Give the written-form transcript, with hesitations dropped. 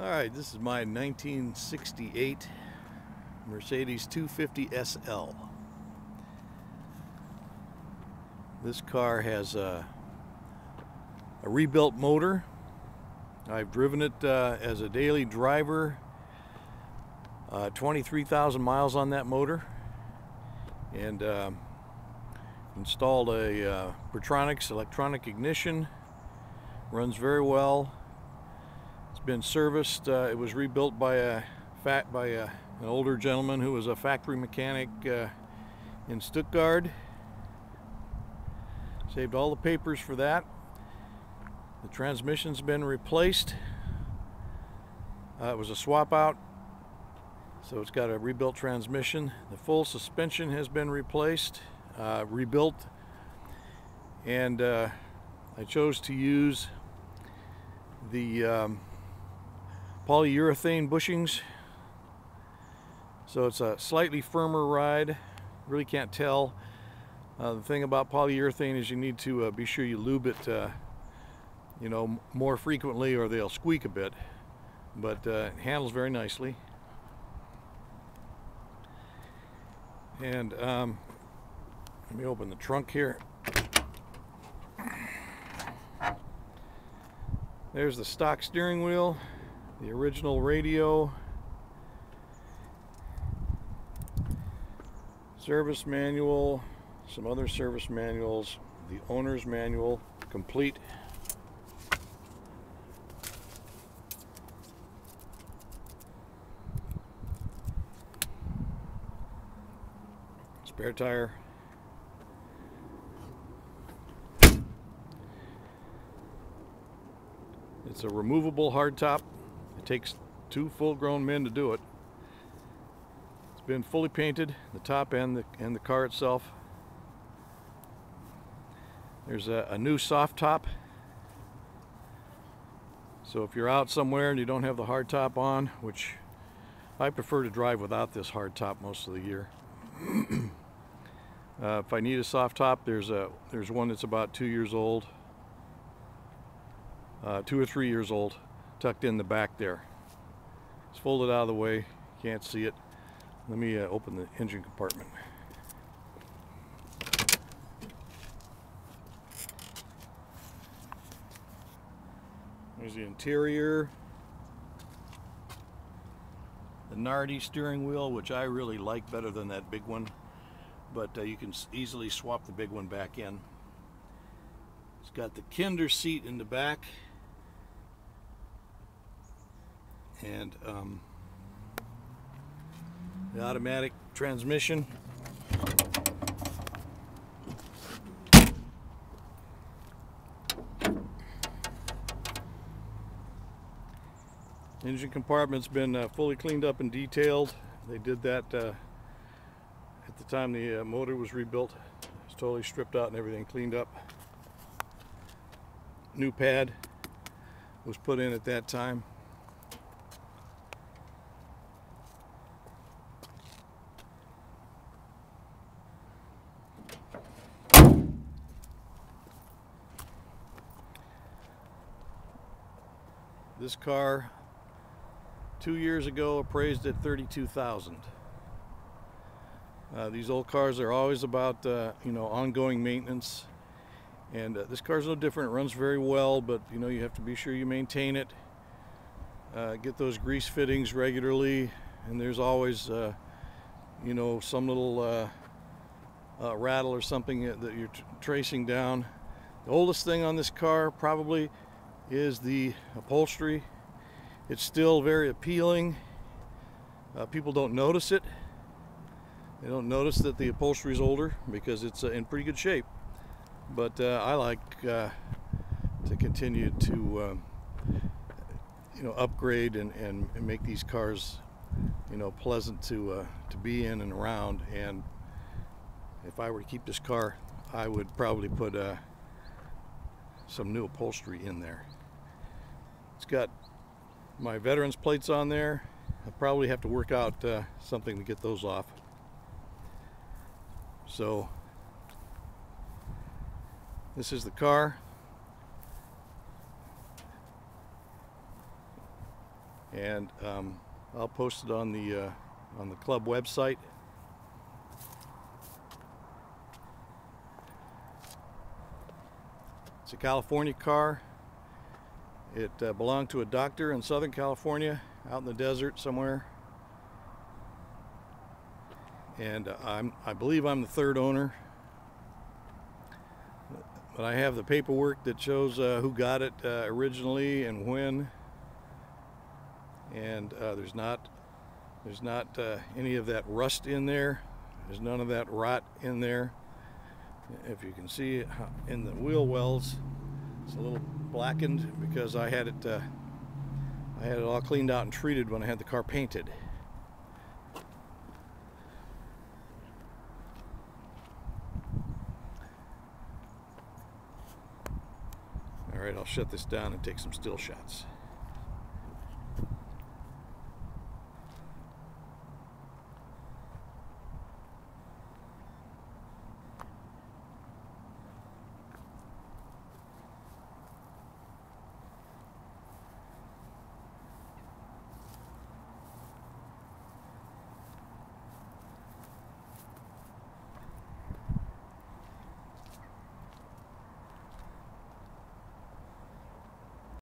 Alright, this is my 1968 Mercedes 250 SL. This car has a rebuilt motor. I've driven it as a daily driver, 23,000 miles on that motor, and installed a Pertronix electronic ignition. Runs very well. It's been serviced. It was rebuilt by an older gentleman who was a factory mechanic in Stuttgart. Saved all the papers for that. The transmission's been replaced. It was a swap out, so it's got a rebuilt transmission. The full suspension has been replaced, rebuilt, and I chose to use the polyurethane bushings, so it's a slightly firmer ride. Really can't tell. The thing about polyurethane is you need to be sure you lube it more frequently, or they'll squeak a bit, but it handles very nicely. And let me open the trunk here. There's the stock steering wheel, the original radio, service manual, some other service manuals, the owner's manual, complete. Spare tire. It's a removable hardtop. It takes 2 full-grown men to do it. It's been fully painted, the top and the car itself. There's a new soft top. So if you're out somewhere and you don't have the hardtop on, which I prefer to drive without this hardtop most of the year. If I need a soft top, there's one that's about 2 years old. 2 or 3 years old, tucked in the back there. It's folded out of the way, can't see it. Let me open the engine compartment. There's the interior. The Nardi steering wheel, which I really like better than that big one, but you can easily swap the big one back in. It's got the Kinder seat in the back, and the automatic transmission. Engine compartment's been fully cleaned up and detailed. They did that at the time the motor was rebuilt. It's totally stripped out and everything cleaned up. New pad was put in at that time. This car 2 years ago appraised at $32,000. These old cars are always about ongoing maintenance, and this car's no different. It runs very well, but you have to be sure you maintain it. Get those grease fittings regularly, and there's always some little rattle or something that you're tracing down. The oldest thing on this car probably is the upholstery. It's still very appealing. People don't notice it. They don't notice that the upholstery is older because it's in pretty good shape. But I like to continue to upgrade and make these cars pleasant to be in and around. And if I were to keep this car, I would probably put some new upholstery in there. It's got my veterans plates on there. I'll probably have to work out something to get those off. So this is the car. and I'll post it on the club website. It's a California car. It belonged to a doctor in Southern California, out in the desert somewhere. And I believe I'm the third owner. But I have the paperwork that shows who got it originally and when. And there's not any of that rust in there. There's none of that rot in there. If you can see in the wheel wells, it's a little blackened because I had it all cleaned out and treated when I had the car painted. All right, I'll shut this down and take some still shots.